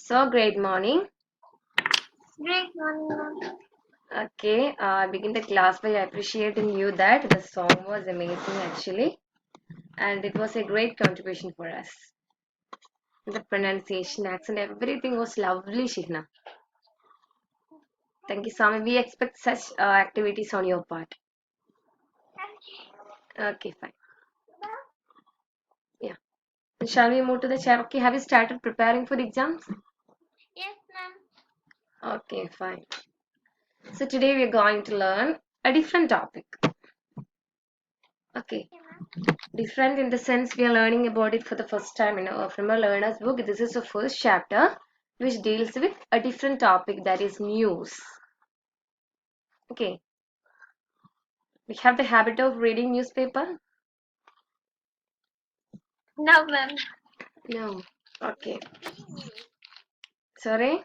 So great morning. Great morning, ma'am. Okay, I begin the class by appreciating you that the song was amazing actually, and it was a great contribution for us. The pronunciation, accent, everything was lovely, Shihna. Thank you so much. We expect such activities on your part. Okay, fine. Yeah. Shall we move to the chat? Okay, have you started preparing for the exams? Yes, ma'am. Okay, fine. So today we are going to learn a different topic. Okay. Okay, ma'am. Different in the sense we are learning about it for the first time from a learner's book. This is the first chapter which deals with a different topic, that is news. Okay, we have the habit of reading newspaper. No, ma'am. No. Okay. See news. Sorry.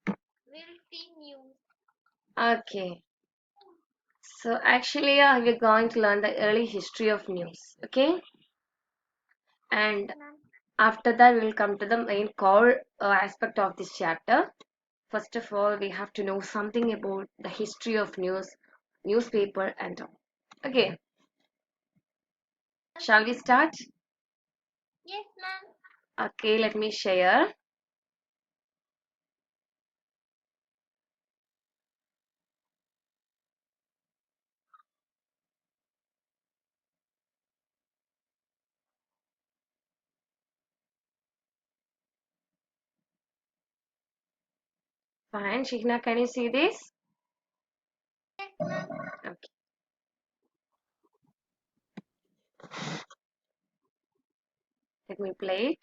We'll see news. Okay. So actually we're going to learn the early history of news. Okay, Yes, and ma'am. after that we will come to the main core aspect of this chapter. First of all, we have to know something about the history of newspaper and all. Okay, shall we start? Yes, ma'am. Okay, let me share. Fine, Shihna, can you see this? Yes, ma'am. Okay. Let me play it.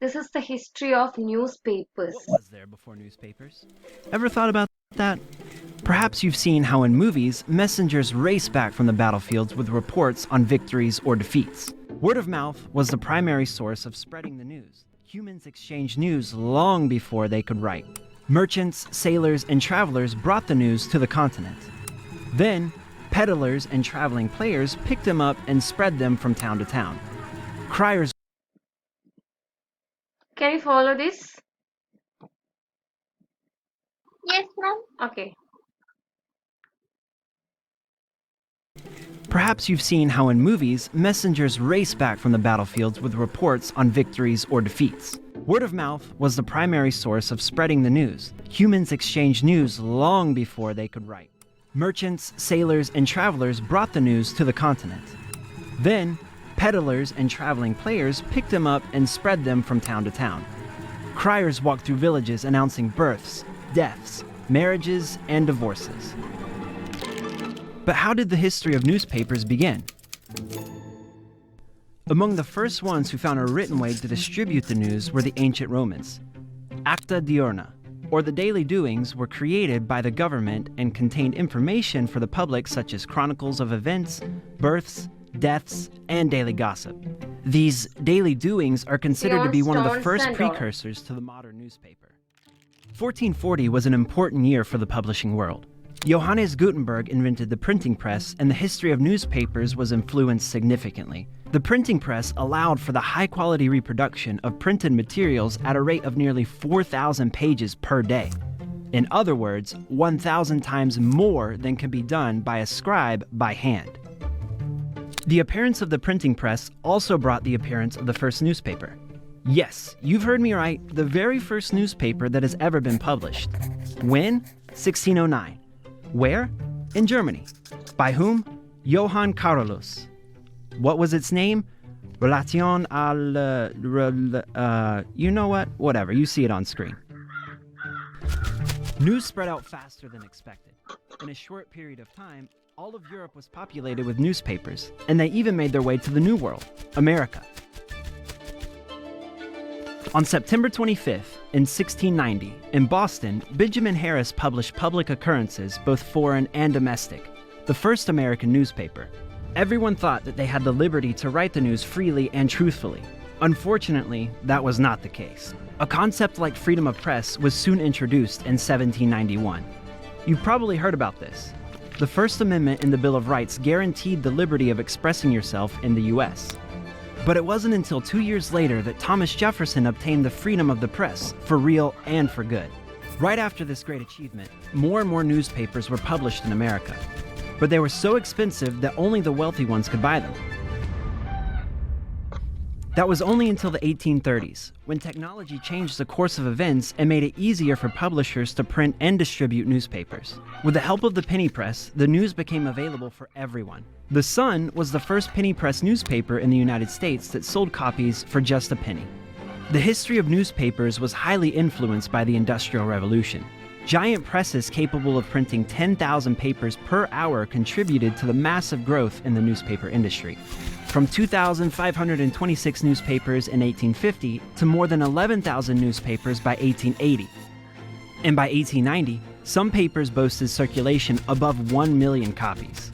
This is the history of newspapers. What was there before newspapers? Ever thought about that? Perhaps you've seen how in movies, messengers race back from the battlefields with reports on victories or defeats. Word of mouth was the primary source of spreading the news. Humans exchanged news long before they could write. Merchants, sailors, and travelers brought the news to the continent. Then, peddlers and traveling players picked them up and spread them from town to town. Criers Can you follow this? Yes, ma'am. Okay. Perhaps you've seen how in movies, messengers race back from the battlefields with reports on victories or defeats. Word of mouth was the primary source of spreading the news. Humans exchanged news long before they could write. Merchants, sailors, and travelers brought the news to the continent. Then, peddlers and traveling players picked them up and spread them from town to town. Criers walked through villages announcing births, deaths, marriages, and divorces. But how did the history of newspapers begin? Among the first ones who found a written way to distribute the news were the ancient Romans. Acta diurna, or the daily doings, were created by the government and contained information for the public such as chronicles of events, births, deaths, and daily gossip. These daily doings are considered to be one of the Stones first and all. precursors to the modern newspaper. 1440 was an important year for the publishing world. Johannes Gutenberg invented the printing press, and the history of newspapers was influenced significantly. The printing press allowed for the high-quality reproduction of printed materials at a rate of nearly 4,000 pages per day. In other words, 1,000 times more than can be done by a scribe by hand. The appearance of the printing press also brought the appearance of the first newspaper. Yes, you've heard me right, the very first newspaper that has ever been published. When? 1609. Where? In Germany. By whom? Johann Carolus. What was its name? Relation al... you know what? Whatever, you see it on screen. News spread out faster than expected. In a short period of time, all of Europe was populated with newspapers, and they even made their way to the New World, America. On September 25th, in 1690, in Boston, Benjamin Harris published Public Occurrences, both foreign and domestic, the first American newspaper. Everyone thought that they had the liberty to write the news freely and truthfully. Unfortunately, that was not the case. A concept like freedom of press was soon introduced in 1791. You've probably heard about this. The First Amendment in the Bill of Rights guaranteed the liberty of expressing yourself in the U.S. But it wasn't until 2 years later that Thomas Jefferson obtained the freedom of the press, for real and for good. Right after this great achievement, more and more newspapers were published in America. But they were so expensive that only the wealthy ones could buy them. That was only until the 1830s, when technology changed the course of events and made it easier for publishers to print and distribute newspapers. With the help of the penny press, the news became available for everyone. The Sun was the first penny press newspaper in the United States that sold copies for just a penny. The history of newspapers was highly influenced by the Industrial Revolution. Giant presses capable of printing 10,000 papers per hour contributed to the massive growth in the newspaper industry. From 2,526 newspapers in 1850 to more than 11,000 newspapers by 1880. And by 1890, some papers boasted circulation above 1 million copies.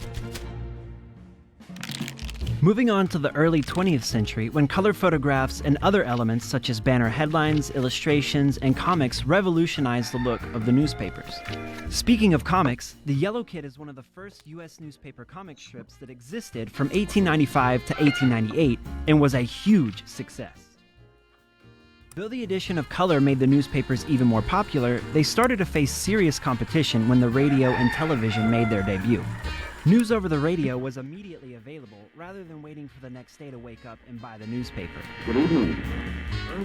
Moving on to the early 20th century, when color photographs and other elements such as banner headlines, illustrations, and comics revolutionized the look of the newspapers. Speaking of comics, The Yellow Kid is one of the first U.S. newspaper comic strips that existed from 1895 to 1898 and was a huge success. Though the addition of color made the newspapers even more popular, they started to face serious competition when the radio and television made their debut. News over the radio was immediately available rather than waiting for the next day to wake up and buy the newspaper. Good evening.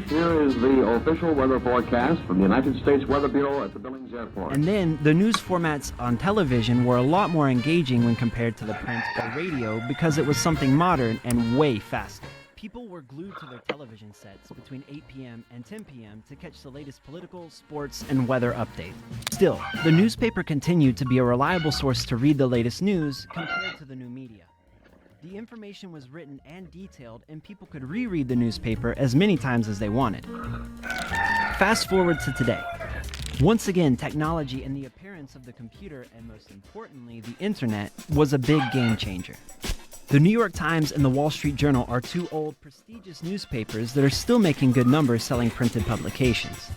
Here is the official weather forecast from the United States Weather Bureau at the Billings Airport. And then, the news formats on television were a lot more engaging when compared to the print or radio because it was something modern and way faster. People were glued to their television sets between 8 p.m. and 10 p.m. to catch the latest political, sports, and weather updates. Still, the newspaper continued to be a reliable source to read the latest news compared to the new media. The information was written and detailed, and people could reread the newspaper as many times as they wanted. Fast forward to today. Once again, technology and the appearance of the computer, and most importantly, the internet, was a big game changer. The New York Times and the Wall Street Journal are two old, prestigious newspapers that are still making good numbers selling printed publications.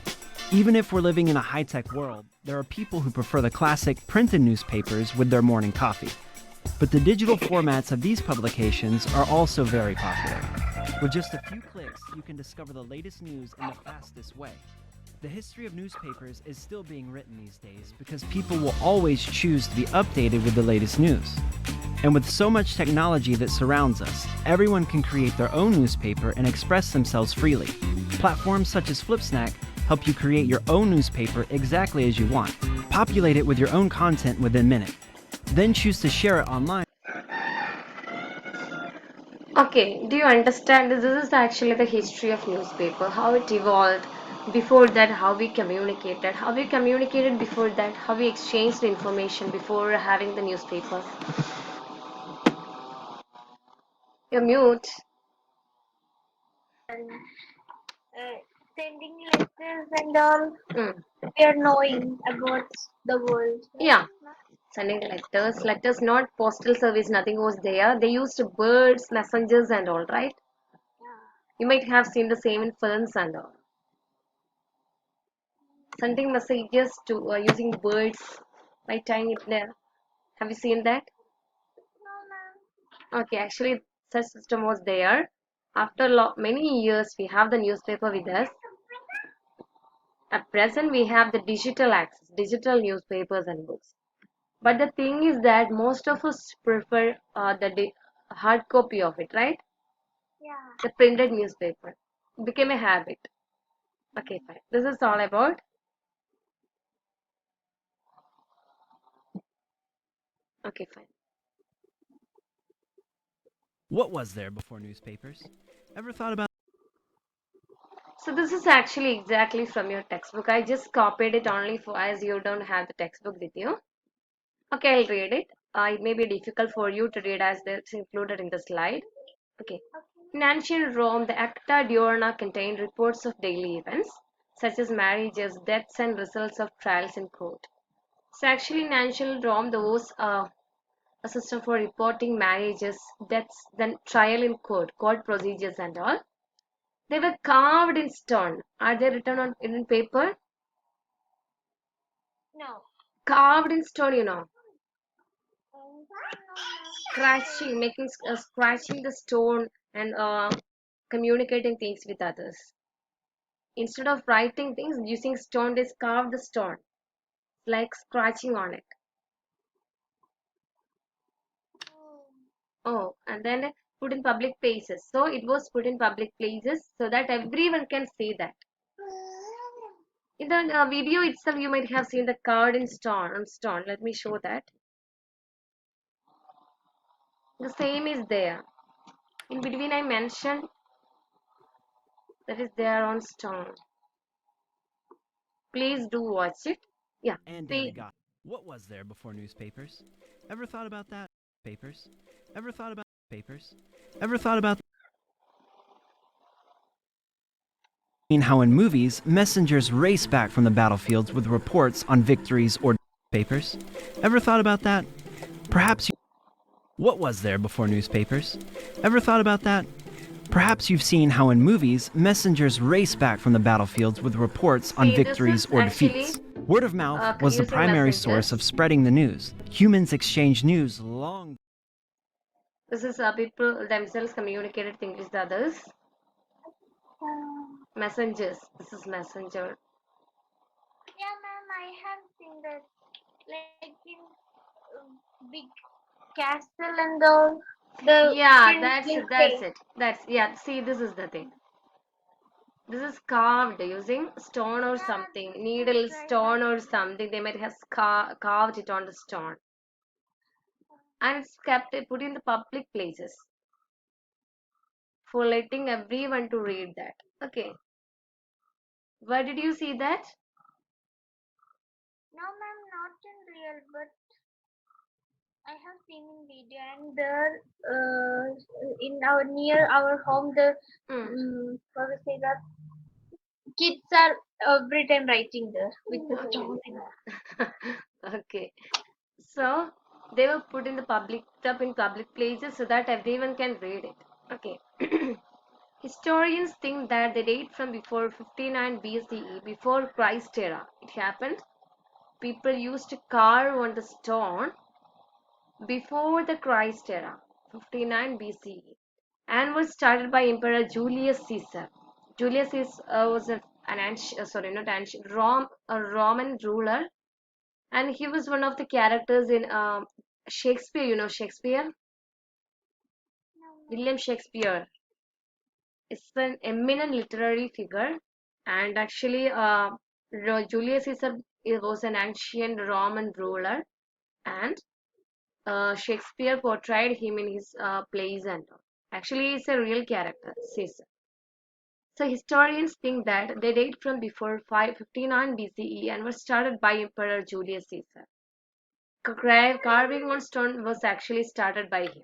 Even if we're living in a high-tech world, there are people who prefer the classic printed newspapers with their morning coffee. But the digital formats of these publications are also very popular. With just a few clicks, you can discover the latest news in the fastest way. The history of newspapers is still being written these days because people will always choose to be updated with the latest news. And with so much technology that surrounds us, everyone can create their own newspaper and express themselves freely. Platforms such as Flipsnack help you create your own newspaper exactly as you want. Populate it with your own content within minutes. Then choose to share it online. Okay, do you understand? This is actually the history of newspaper, how it evolved. Before that, how we communicated before that, how we exchanged information before having the newspaper. You're mute. And sending letters and all, Mm. we are knowing about the world. Yeah, sending letters, not postal service, nothing was there. They used birds, messengers, and all, right? You might have seen the same in films and all. Sending messages to using birds by tying it there. Have you seen that? Okay, actually, such system was there. After many years, we have the newspaper with us. At present, we have the digital access, digital newspapers and books. But the thing is that most of us prefer the hard copy of it, right? Yeah. The printed newspaper. It became a habit. Okay, fine. This is all about. Okay, fine. What was there before newspapers? Ever thought about So this is actually exactly from your textbook. I just copied it only for as you don't have the textbook with you. Okay, I'll read it. It may be difficult for you to read as it's included in the slide. Okay. In ancient Rome, the Acta Diurna contained reports of daily events, such as marriages, deaths, and results of trials in court. So actually, in ancient Rome, there was a system for reporting marriages, deaths, then trial in court procedures and all. They were carved in stone. Are they written on in paper? No. Carved in stone, you know. Scratching, making scratching the stone and communicating things with others. Instead of writing things, using stone, they carve the stone, like scratching on it. Oh, and then put in public places. So it was put in public places so that everyone can see that. In the video itself, you might have seen the card in stone. On stone, let me show that. The same is there. In between, I mentioned that is there on stone. Please do watch it. Yeah. And See, arigato. What was there before newspapers? Ever thought about that? Papers? Ever thought about papers? Ever thought about how in movies, messengers race back from the battlefields with reports on victories or papers? Ever thought about that? Perhaps you... What was there before newspapers? Ever thought about that? Perhaps you've seen how in movies, messengers race back from the battlefields with reports on see, this victories is or actually defeats. Word of mouth was the using primary messengers. source of spreading the news. Humans exchanged news long... This is people themselves communicated things with others. Messengers. This is messenger. Yeah, ma'am, I have seen that. Like in big castle and the Yeah, print that's will that's say. it. That's yeah. See, this is the thing. This is carved using stone or Yeah, something, that's needle, right. But stone or something. They might have carved it on the stone, and it's kept put in the public places for letting everyone to read that. Okay, where did you see that? no, ma'am, not in real, but I have seen in video, and there, in our near our home, the Hmm. what we say that kids are every time writing there with the Okay. stone. Okay. So they were put in the public up in public places so that everyone can read it. Okay. Historians think that they date from before 59 BCE, before Christ era. It happened. People used to carve on the stone before the Christ era, 59 BCE, and was started by Emperor Julius Caesar. Julius Caesar was an ancient, sorry, not ancient, a Roman ruler, and he was one of the characters in Shakespeare. You know Shakespeare, William Shakespeare is an eminent literary figure, and actually, Julius Caesar was an ancient Roman ruler, and Shakespeare portrayed him in his plays and all. Actually, he's a real character, Caesar. So historians think that they date from before 559 BCE and were started by Emperor Julius Caesar. Carving on stone was actually started by him,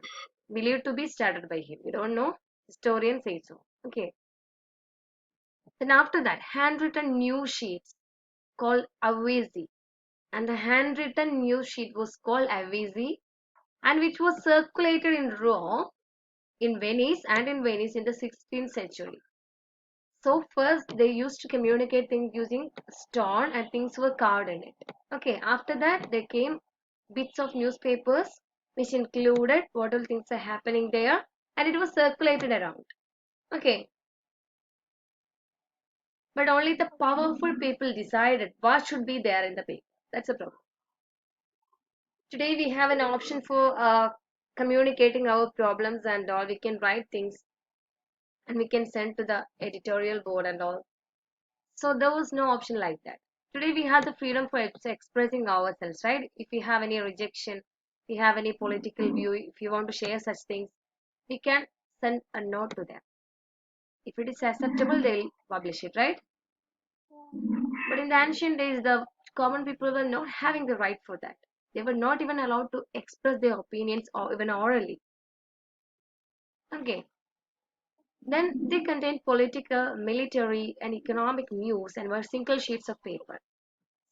believed to be started by him. We don't know. Historians say so. Okay. Then after that, handwritten news sheets called Avesi, and the handwritten news sheet was called Avesi, and which was circulated in Rome, in Venice, and in Venice in the 16th century. So first they used to communicate things using stone and things were carved in it. Okay, after that there came bits of newspapers which included what all things are happening there and it was circulated around. Okay, but only the powerful people decided what should be there in the paper. That's a problem. Today we have an option for communicating our problems and all. We can write things and we can send to the editorial board and all. So there was no option like that. Today we have the freedom for expressing ourselves, right? If we have any rejection, if we have any political view, if you want to share such things, we can send a note to them. If it is acceptable, they'll publish it, right? But in the ancient days, the common people were not having the right for that. They were not even allowed to express their opinions or even orally. Okay. Then they contained political, military, and economic news and were single sheets of paper.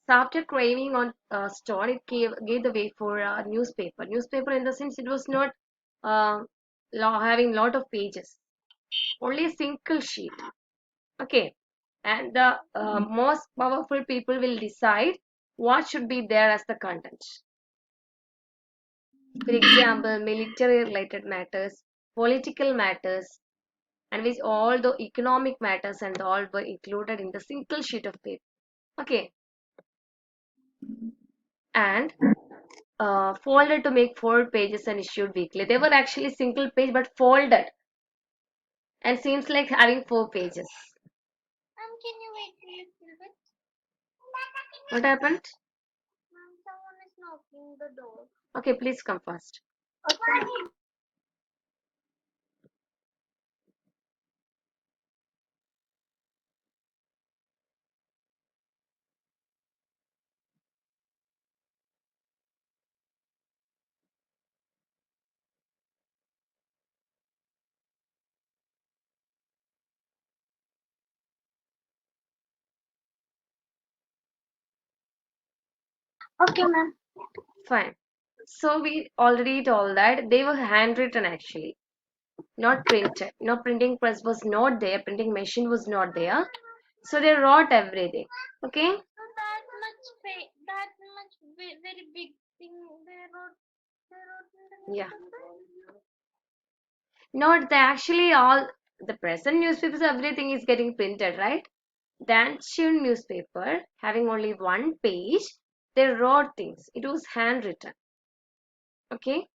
So after craving on stone, it gave the way for newspaper. Newspaper in the sense it was not uh, having lot of pages, only a single sheet. Okay, and the most powerful people will decide what should be there as the content. For example, military related matters, political matters, and which all the economic matters and all were included in the single sheet of paper. Okay, and folded to make 4 pages and issued weekly. They were actually single page but folded and seems like having 4 pages. Can you wait a little bit? What happened? Someone is knocking the door. Okay, please come fast. Okay. Okay, ma'am. Fine. So we already told that they were handwritten actually, not printed. No, printing press was not there, printing machine was not there. So they wrote everything. Okay? So that much very big thing they wrote in the Yeah. newspaper. Not the actually all the present newspapers, everything is getting printed, right? The ancient newspaper having only 1 page, they wrote things. It was handwritten. Okay?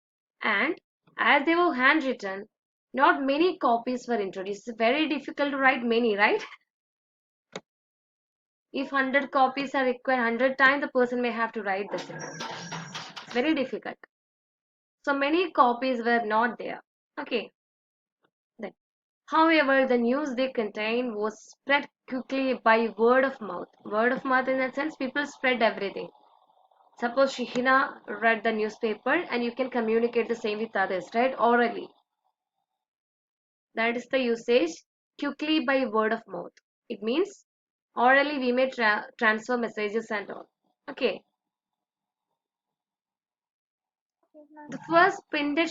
And as they were handwritten, not many copies were introduced. It's very difficult to write many, right? If 100 copies are required 100 times, the person may have to write the same. It's very difficult. So many copies were not there. Okay. Then, however, the news they contained was spread quickly by word of mouth. Word of mouth in that sense, people spread everything. Suppose Shihina read the newspaper and you can communicate the same with others, right? Orally. That is the usage quickly by word of mouth. It means orally we may transfer messages and all. Okay. Okay, ma'am. The first printed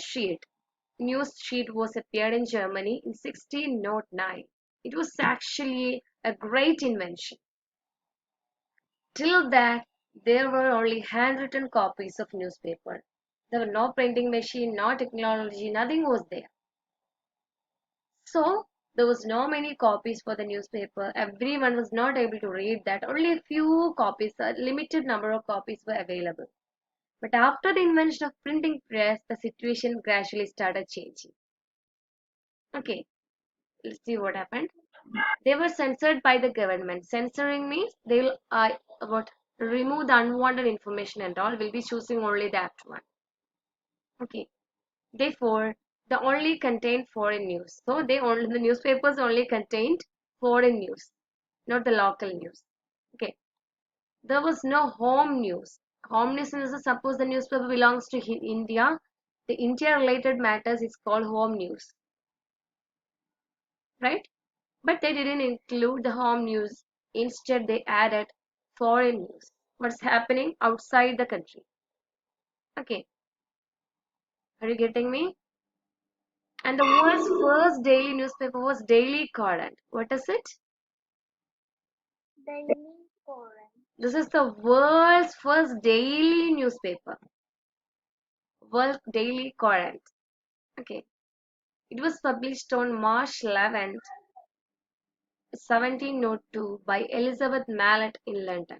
news sheet was appeared in Germany in 1609. It was actually a great invention. Till that, there were only handwritten copies of newspaper. There were no printing machine, no technology, nothing was there. So there was no many copies for the newspaper. Everyone was not able to read that. Only a few copies, a limited number of copies were available. But after the invention of printing press, the situation gradually started changing. Okay, let's see what happened. They were censored by the government. Censoring means they will what remove the unwanted information and all. Will be choosing only that one. Okay. Therefore, they only contained foreign news. So the newspapers only contained foreign news, not the local news. Okay. There was no home news. Home news is suppose the newspaper belongs to India. The India related matters is called home news, right? But they didn't include the home news. Instead, they added foreign news. What's happening outside the country? Okay, are you getting me? And the world's first daily newspaper was Daily Current. What is it? Daily Koran. This is the world's first daily newspaper. World Daily Current. Okay. It was published on March 11th, 1702 by Elizabeth Mallet in London.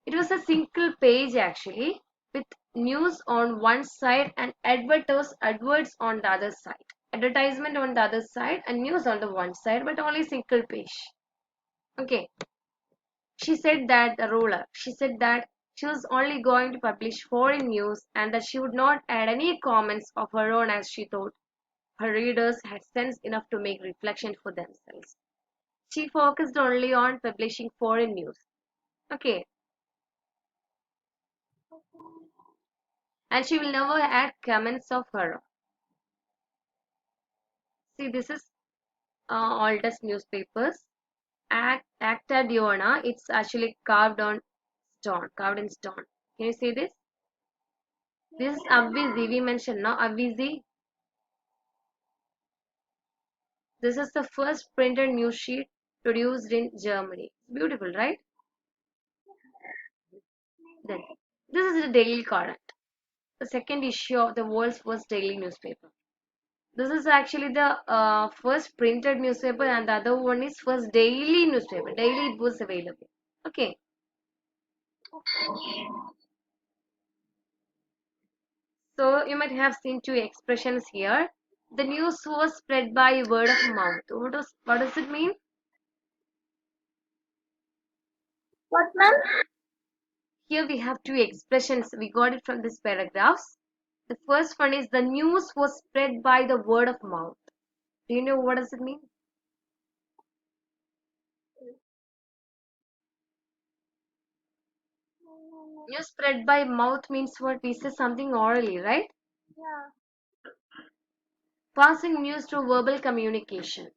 It was a single page actually with news on one side and adverts on the other side. Advertisement on the other side and news on the one side, but only single page. Okay. She said that she was only going to publish foreign news and that she would not add any comments of her own as she thought her readers had sense enough to make reflection for themselves. She focused only on publishing foreign news. Okay. And she will never add comments of her own. See, this is oldest newspapers. Acta Diurna, it's actually carved in stone. Can you see this? This is Avvizi, we mentioned now, Avvizi. This is the first printed news sheet produced in Germany. Beautiful, right? Then, this is the Daily Current. the second issue of the world's first daily newspaper. This is actually the first printed newspaper, and the other one is first daily newspaper. Daily it was available. Okay. So you might have seen two expressions here. The news was spread by word of mouth. What does it mean? What, ma'am? Here we have two expressions. We got it from this paragraphs. The first one is the news was spread by the word of mouth. Do you know what does it mean? News spread by mouth means what? We say something orally, right? Yeah. Passing news through verbal communication.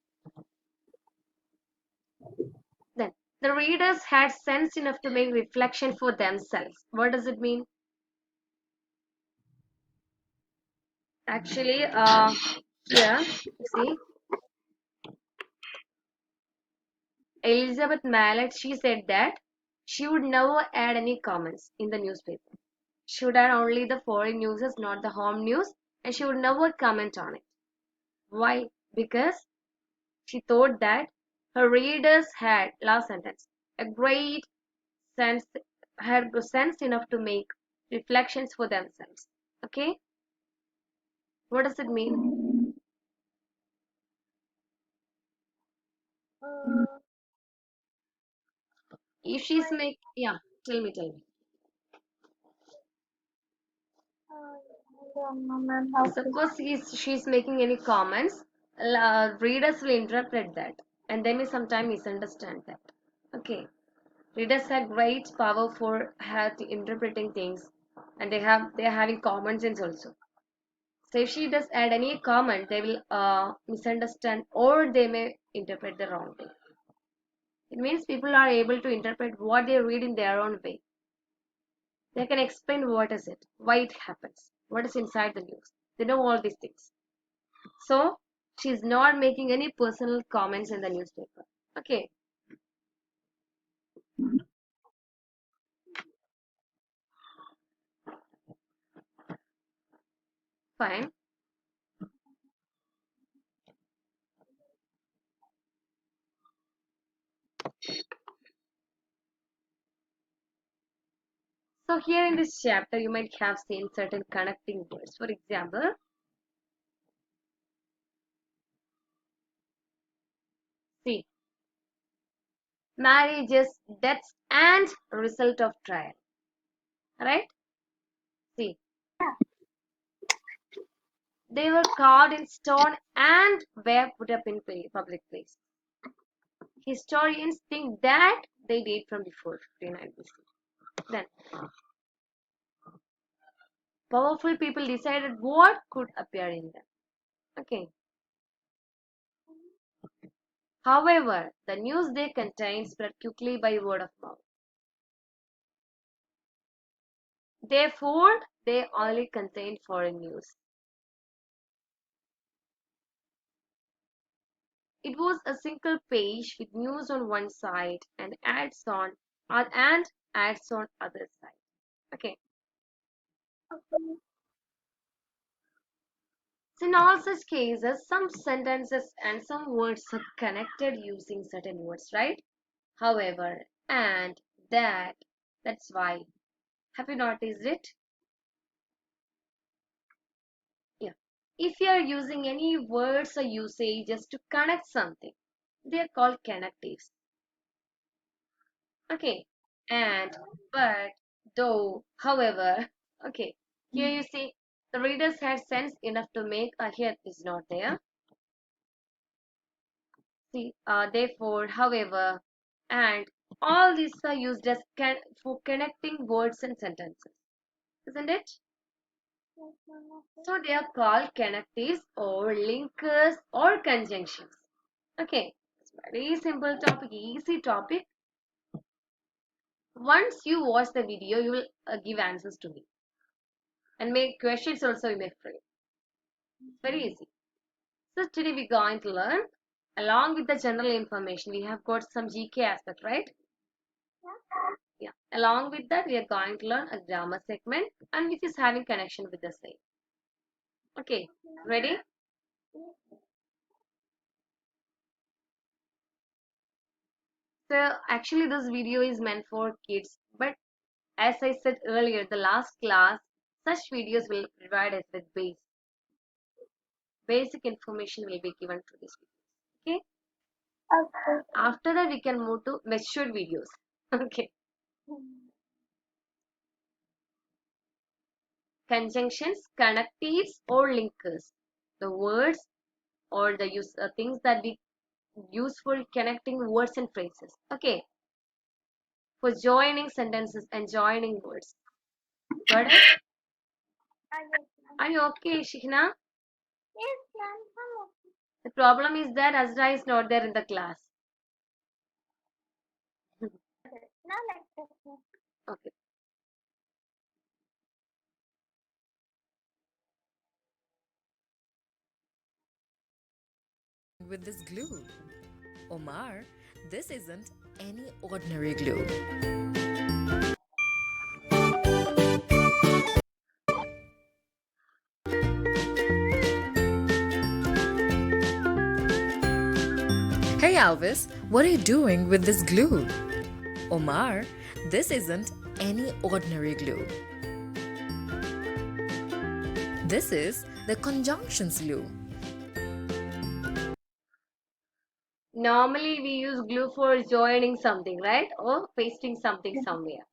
Then the readers had sense enough to make reflection for themselves. What does it mean? Actually, here, you see, Elizabeth Mallet, she said that she would never add any comments in the newspaper. She would add only the foreign news, not the home news, and she would never comment on it. Why? Because she thought that her readers had, last sentence, a great sense, had sense enough to make reflections for themselves. Okay? What does it mean? Uh, If she's make, yeah, tell me. I don't know, ma'am, how to. Suppose she's making any comments, readers will interpret that, and they may sometimes misunderstand that. Okay, readers have great power for interpreting things, and they are having common sense also. So if she does add any comment, they will misunderstand, or they may interpret the wrong way. It means people are able to interpret what they read in their own way. They can explain what is it, why it happens, what is inside the news. They know all these things. So she's not making any personal comments in the newspaper. Okay, fine. So here in this chapter, you might have seen certain connecting words. For example, see, marriages, deaths, and result of trial. Right? See, they were carved in stone and were put up in public place. Historians think that they date from before 59 BC. Then, powerful people decided what could appear in them. Okay. However, the news they contained spread quickly by word of mouth. Therefore, they only contained foreign news. It was a single page with news on one side and ads on other side. Okay. So in all such cases, some sentences and some words are connected using certain words, right? However, and that, that's why. Have you noticed it? Yeah. If you are using any words or usages to connect something, they are called connectives. Okay. And, but, though, however. Okay. Here you see the readers had sense enough to make a here is not there. See, therefore, however, and all these are used as for connecting words and sentences, isn't it? So they are called connectives or linkers or conjunctions. Okay, it's very simple topic, easy topic. Once you watch the video, you will give answers to me and make questions also you may frame. It's very easy. So today we're going to learn along with the general information. We have got some GK aspect, right? Yeah. Along with that, we are going to learn a grammar segment and which is having connection with the same. Okay, ready? So actually this video is meant for kids, but as I said earlier, the last class, such videos will provide us with basic information will be given to this video. Okay. Okay. After that, we can move to matured videos. Okay. Conjunctions, connectives, or linkers. The words or the things that we use for connecting words and phrases. Okay. For joining sentences and joining words. Got it? I guess, ma'am. Are you okay, Shihna? Yes, ma'am. I'm okay. The problem is that Azra is not there in the class. Now let's listen. Okay. With this glue. Omar, this isn't any ordinary glue. Hey Alvis, what are you doing with this glue? Omar, this isn't any ordinary glue. This is the conjunctions glue. Normally we use glue for joining something, right? Or pasting something somewhere.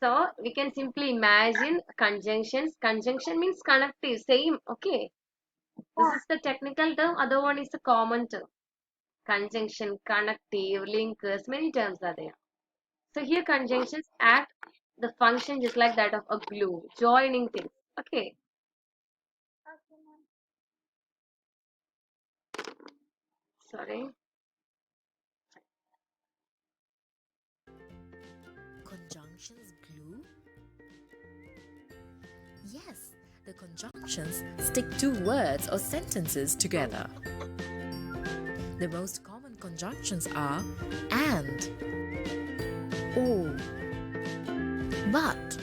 So we can simply imagine conjunctions. Conjunction means connective, same. Okay. This is the technical term, other one is the common term. Conjunction, connective, linkers, many terms are there. So here conjunctions act the function just like that of a glue, joining things. Okay. Okay, ma'am. Sorry. Conjunctions glue? Yes, the conjunctions stick two words or sentences together. The most common conjunctions are and, or, but,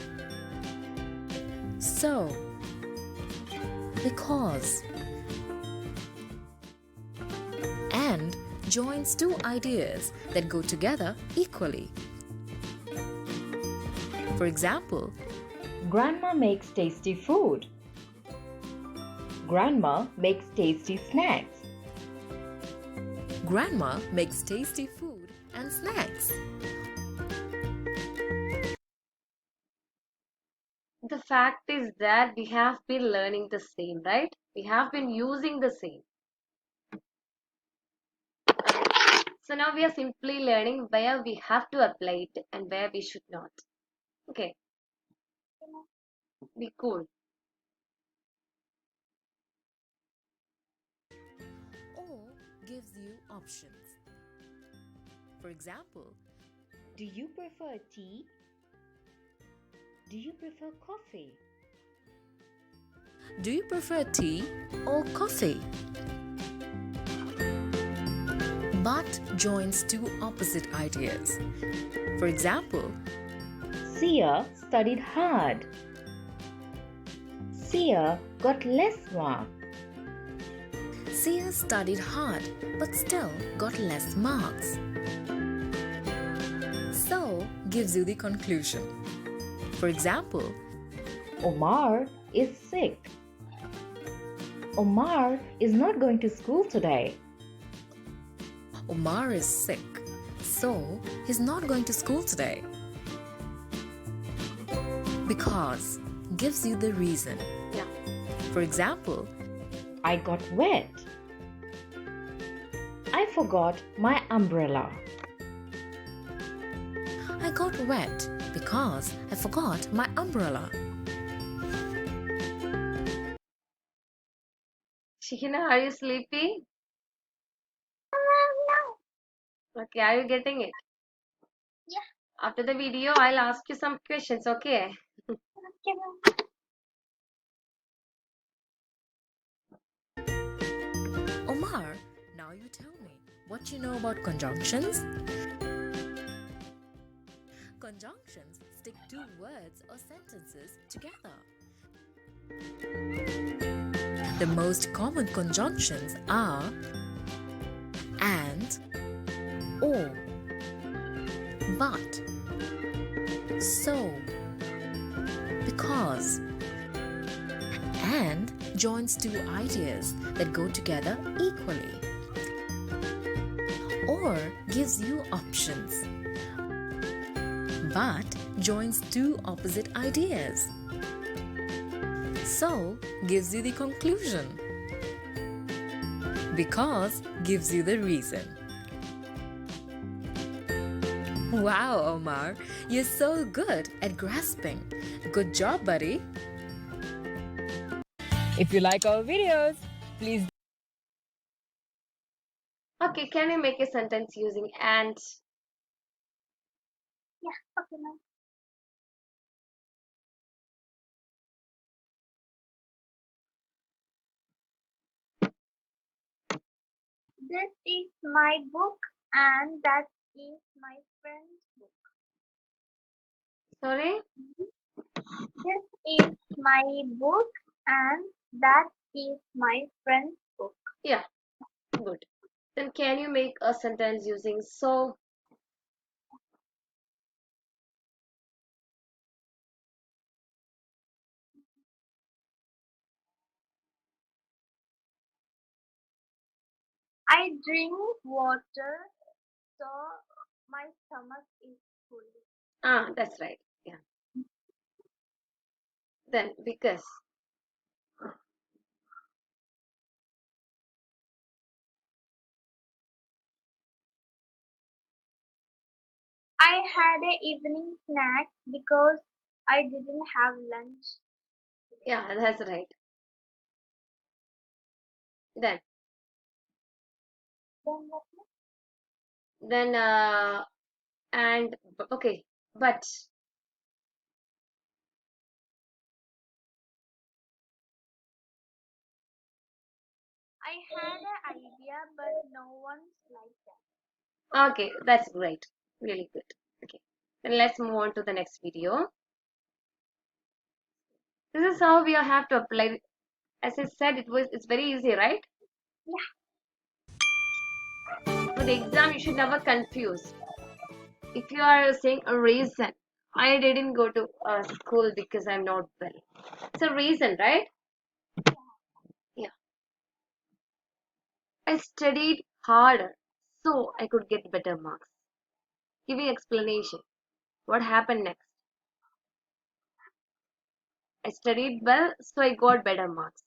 so, because. And joins two ideas that go together equally. For example, Grandma makes tasty food. Grandma makes tasty snacks. Grandma makes tasty food and snacks. The fact is that we have been learning the same, right? We have been using the same. So now we are simply learning where we have to apply it and where we should not. Okay, be cool. Or gives you options. For example, Do you prefer tea? Do you prefer coffee? do you prefer tea or coffee? But joins two opposite ideas. For example, Sia studied hard. Sia got less marks. Sia studied hard but still got less marks. So gives you the conclusion. For example, Omar is sick. Omar is not going to school today. Omar is sick, so he's not going to school today. Because gives you the reason. Yeah. For example, I got wet. I forgot my umbrella. I got wet because I forgot my umbrella. Shihina, are you sleepy? No. Okay, are you getting it? Yeah. After the video, I'll ask you some questions, okay? Okay, ma'am. Omar, now you tell me what you know about conjunctions. conjunctions stick two words or sentences together. The most common conjunctions are and, or, but, so, because. And joins two ideas that go together equally. Or gives you options. But joins two opposite ideas. So gives you the conclusion. Because gives you the reason. Wow, Omar, you're so good at grasping. Good job, buddy. If you like our videos, please. Okay, can you make a sentence using and? Yeah, okay, ma'am. This is my book and that is my friend's book. Sorry? This is my book and that is my friend's book. Yeah, good. Then can you make a sentence using so? I drink water so my stomach is full. Ah, that's right. Yeah. Then because. I had a evening snack because I didn't have lunch. Yeah, that's right. Then Then what next? then and okay, but I had an idea but no one's like that. okay, that's great. Really good. Okay. Then let's move on to the next video. This is how we have to apply. As I said, it's very easy, right? For the exam, you should never confuse. If you are saying a reason, I didn't go to school because I'm not well. It's a reason, right? Yeah. I studied harder so I could get better marks. Giving explanation. What happened next? I studied well so I got better marks.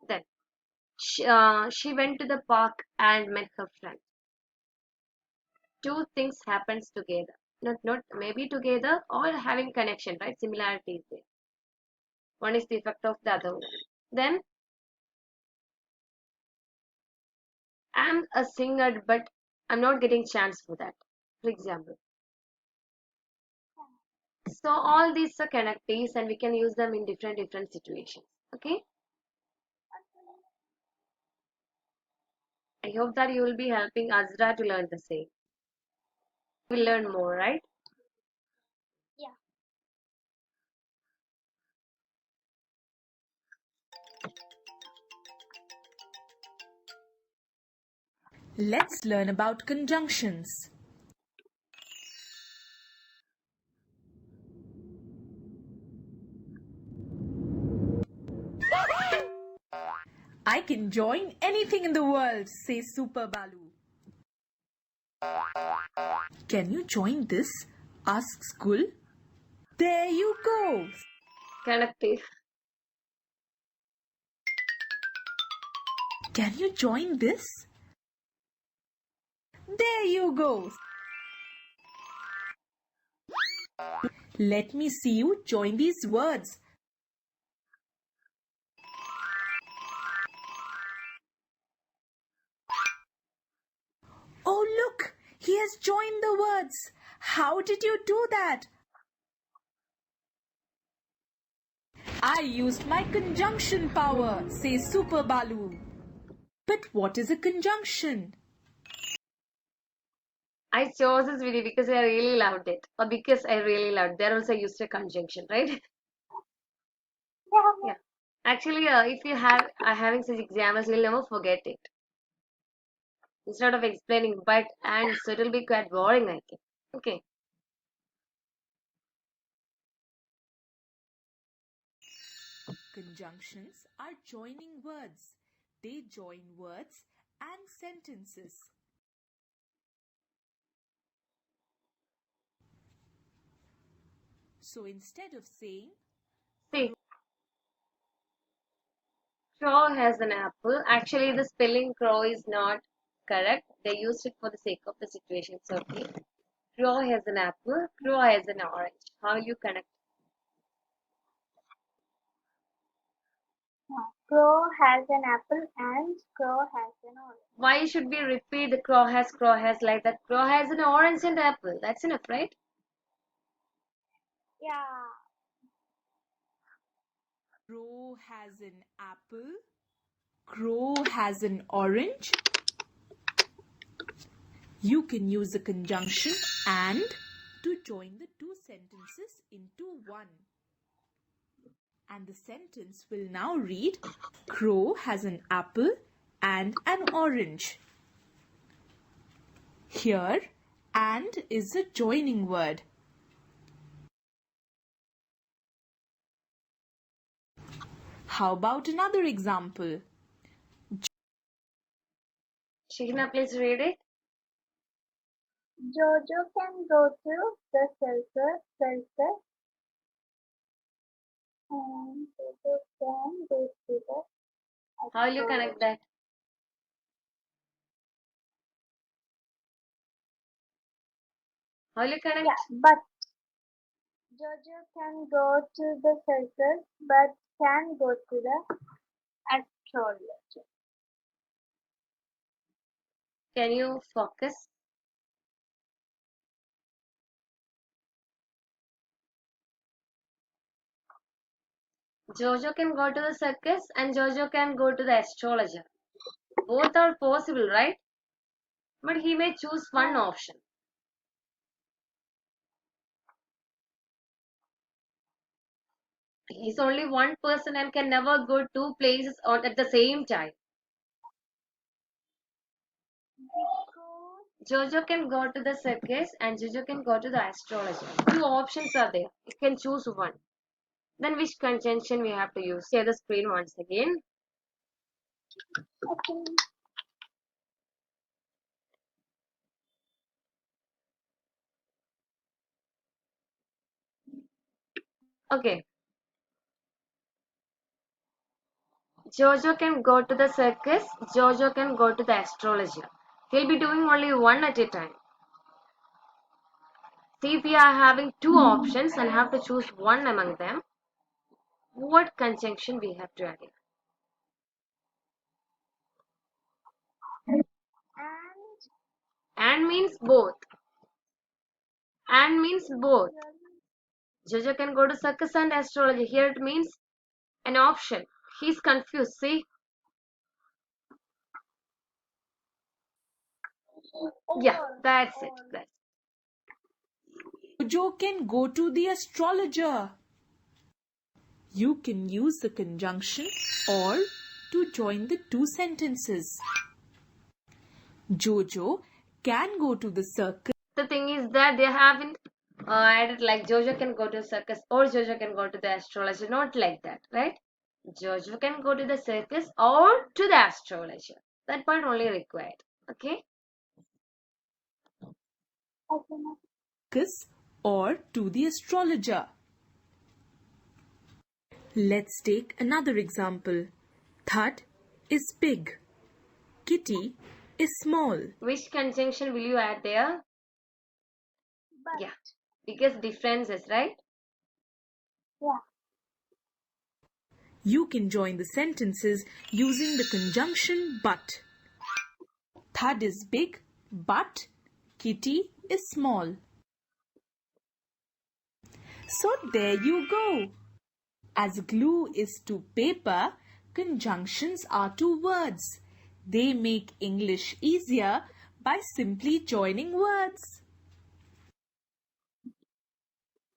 Then she went to the park and met her friend. Two things happens together. Not maybe together or having connection, right? Similarities there. One is the effect of the other one. Then I'm a singer, but I'm not getting chance for that. For example. So all these are connectives and we can use them in different situations. Okay. I hope that you will be helping Azra to learn the same. We'll learn more, right? Yeah. Let's learn about conjunctions. I can join anything in the world, says Super Balu. Can you join this? Asks Gul. There you go. Connective. Can you join this? There you go. Let me see you join these words. Oh, look, he has joined the words. How did you do that? I used my conjunction power, says Super Balu. But what is a conjunction? I chose this video because I really loved it. Or because I really loved. There also used a conjunction, right? Yeah. Yeah. Actually, if you are having such examples, you'll never forget it. Instead of explaining, but and so it'll be quite boring, I think. Okay. Conjunctions are joining words. They join words and sentences. So instead of saying See, crow has an apple. Actually, the spelling crow is not correct. They used it for the sake of the situation. So, okay. Crow has an apple. Crow has an orange. How will you connect? Crow has an apple and crow has an orange. Why should we repeat the crow has like that? Crow has an orange and apple. That's enough, right? Yeah. crow has an apple, crow has an orange. You can use the conjunction and to join the two sentences into one. And the sentence will now read, crow has an apple and an orange. Here, and is a joining word. How about another example? Shihna, please read it. Jojo can go to the circus and Jojo can go to the How will you connect that? How will you connect? Yeah, but Jojo can go to the circus but can go to the astrologer. Can you focus? Jojo can go to the circus and Jojo can go to the astrologer. Both are possible, right? But he may choose one option. He's only one person and can never go two places at the same time. Jojo can go to the circus and Jojo can go to the astrologer. Two options are there. You can choose one. Then which conjunction we have to use? Share the screen once again. Okay. Okay. Jojo can go to the circus. Jojo can go to the astrologer. He'll be doing only one at a time. See, if we are having two options and have to choose one among them, what conjunction we have to add here? And means both. And means both. Jojo can go to circus and astrology. Here it means an option. He's confused. See? Yeah, that's it. That's Jojo can go to the astrologer. You can use the conjunction or to join the two sentences. Jojo can go to the circus. the thing is that they haven't added like Jojo can go to circus or Jojo can go to the astrologer. Not like that, right? Jojo can go to the circus or to the astrologer. That part only required. Okay? Or to the astrologer. Let's take another example. Thud is big. Kitty is small. Which conjunction will you add there? But, Yeah, because differences, right? yeah. You can join the sentences using the conjunction but. Thud is big, but Kitty is small. So there you go. As glue is to paper, conjunctions are to words. They make English easier by simply joining words.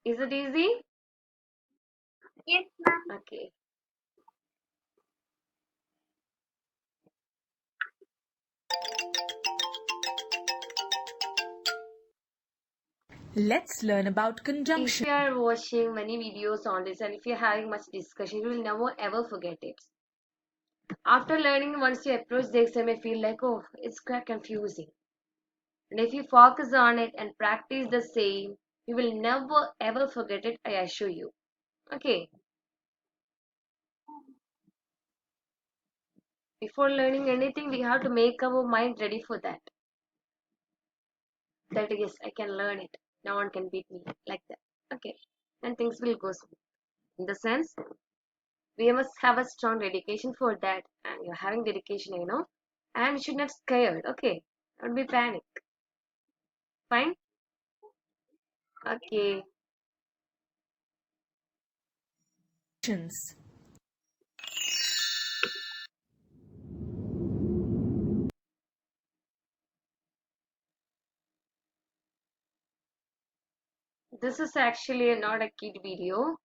Is it easy? Yes, ma'am. Okay. Let's learn about If conjunction. you are watching many videos on this and if you're having much discussion, you will never ever forget it. After learning, once you approach the exam, you feel like, oh, it's quite confusing. And if you focus on it and practice the same, you will never ever forget it, I assure you. Okay. Before learning anything, we have to make our mind ready for that. That yes, I can learn it. No one can beat me like that. Okay. And things will go smooth. In the sense, we must have a strong dedication for that. And you're having dedication, and you should not scared. Okay. Don't be panic. Fine? Okay. This is actually not a kid video.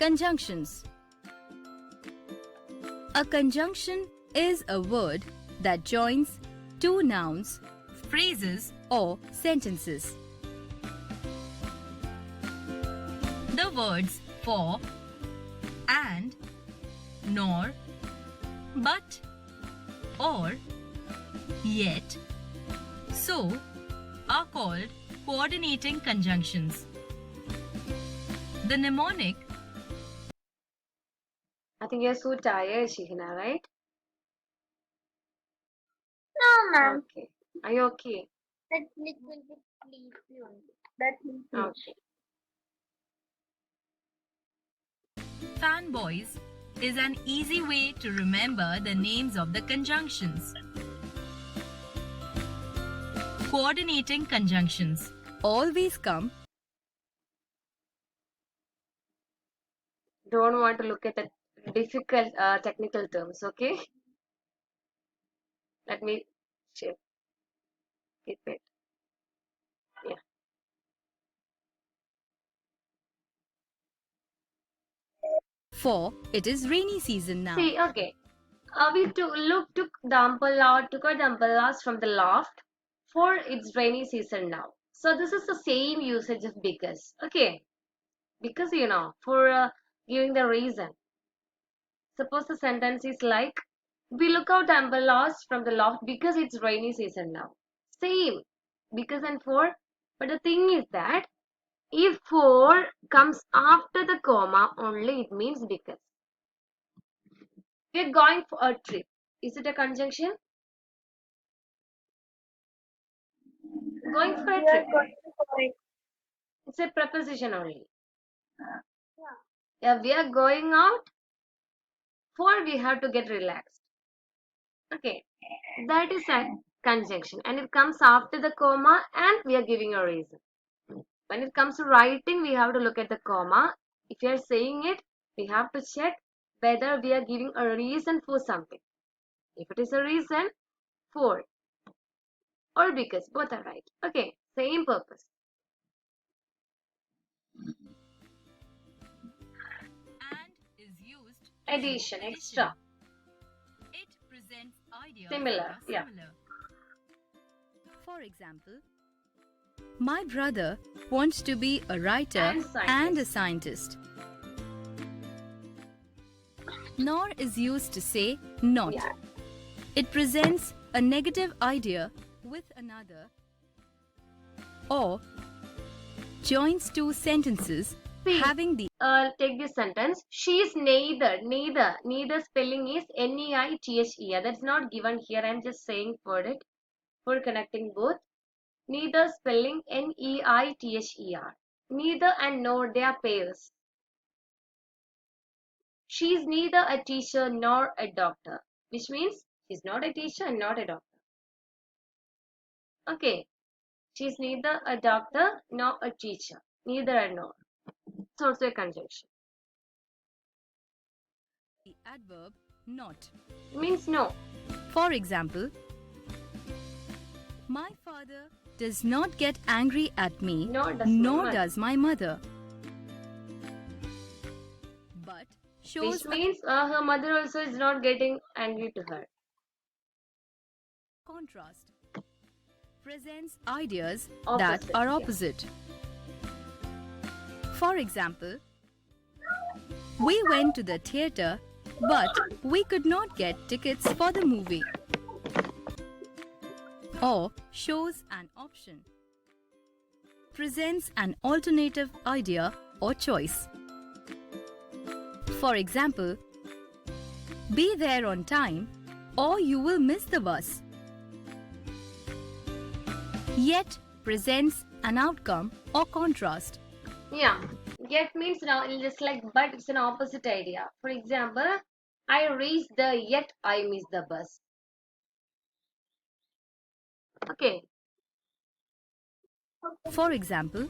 Conjunctions. A conjunction is a word that joins two nouns, phrases, or sentences. The words for, and, nor, but, or, yet, so are called coordinating conjunctions. The mnemonic I think you're so tired, Shihina, right? No, ma'am. Okay. Are you okay? That little bit sleepy only. That means Okay. fanboys is an easy way to remember the names of the conjunctions. Coordinating conjunctions always come. Don't want to look at the difficult technical terms, okay? Let me shift it. Yeah. For it is rainy season now. See, okay. We took our the umbrellas from the loft for its rainy season now. So this is the same usage of because. Okay. Because for giving the reason. Suppose the sentence is like, we look out umbrellas from the loft because it's rainy season now. Same. Because and for. But the thing is that if for comes after the comma only, it means because. We're going for a trip. Is it a conjunction? Going for a we are trip. going for it. It's a preposition only. Yeah. Yeah, we are going out for we have to get relaxed. Okay. That is a conjunction and it comes after the comma and we are giving a reason. When it comes to writing, we have to look at the comma. If you are saying it, we have to check whether we are giving a reason for something. If it is a reason, for or because, both are right. Okay, same purpose. And is used to Addition, show extra, It presents ideas similar, that are yeah. similar. For example, my brother wants to be a writer and a scientist. Nor is used to say not. Yeah. It presents a negative idea with another or joins two sentences See, having the take this sentence. She is neither spelling is neither. That's not given here. I'm just saying for it, for connecting both. Neither spelling neither. Neither and nor, they are pairs. She is neither a teacher nor a doctor, which means she's not a teacher and not a doctor. Okay. She's neither a doctor nor a teacher. Neither and nor. It's also a conjunction. The adverb not. It means no. For example, my father does not get angry at me, Nor does my mother. But shows Which means her mother also is not getting angry to her. contrast. Presents ideas Opposite, that are yeah. opposite. For example, we went to the theatre, but we could not get tickets for the movie. Or shows an option. Presents an alternative idea or choice. For example, be there on time or you will miss the bus. Yet presents an outcome or contrast. Yeah. Yet means now just like but it's an opposite idea. For example, I reached the yet I missed the bus. Okay. For example,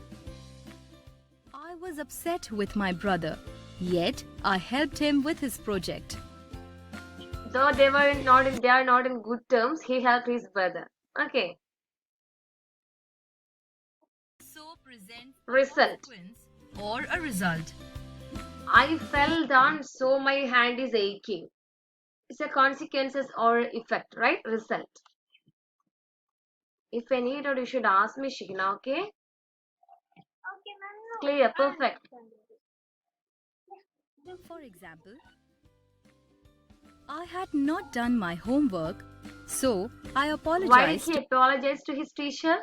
I was upset with my brother, yet I helped him with his project. Though they are not in good terms, he helped his brother. Okay. So presents Result. consequence or a result. I fell down, so my hand is aching. It's a consequences or effect, right? Result. If I need or you should ask me, Shikina, okay? Okay, ma'am. No. Clear, I perfect. understand it. For example, I had not done my homework, so I Why did apologized. he apologize to his teacher?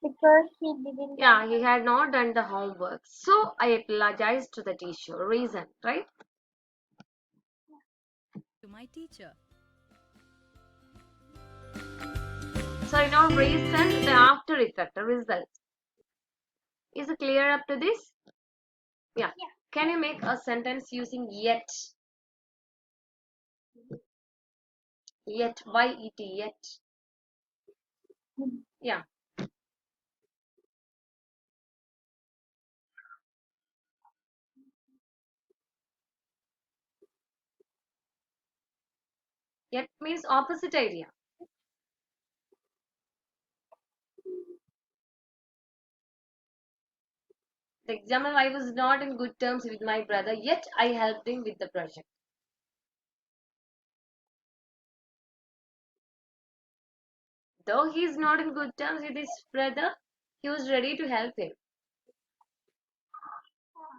Because he didn't. Yeah, he had not done the homework. So I apologized to the teacher. Reason, right? To my teacher. So not reason, the after effect, the result. Is it clear up to this? Yeah. Can you make a sentence using yet? Yet, Y-E-T, yet. Yeah. Yet means opposite idea. The example, I was not in good terms with my brother, yet I helped him with the project. Though he is not in good terms with his brother, he was ready to help him.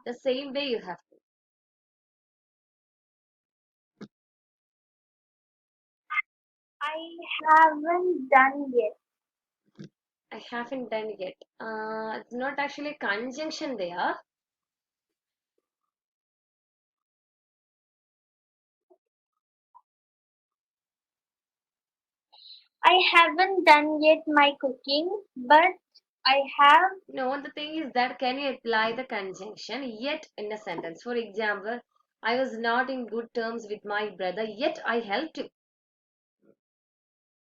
The same way you have to. I haven't done yet. I haven't done yet. It's not actually a conjunction there. I haven't done yet my cooking, but I have. No, the thing is that can you apply the conjunction yet in a sentence? For example, I was not in good terms with my brother, yet I helped him.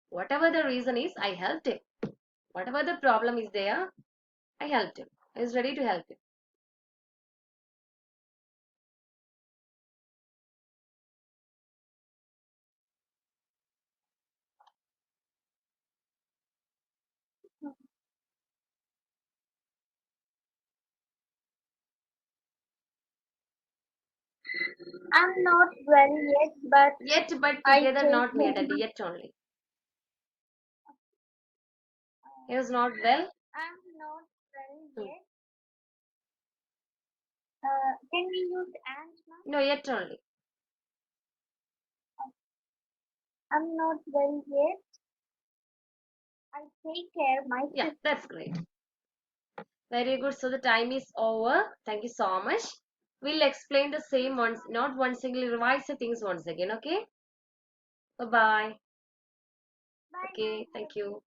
Whatever the reason is, I helped him. Whatever the problem is there, I helped him. I was ready to help him. I'm not well yet, but Yet, but I together, not take needed. Yet only. He was not well. I'm not well Hmm. yet. Can we use and, ma'am? No, yet only. I'm not well yet. I take care myself. Yeah, that's great. Very good. So the time is over. Thank you so much. We'll explain the same once, not once again, revise the things once again, okay? Bye-bye. Bye, Okay, ma'am. thank you.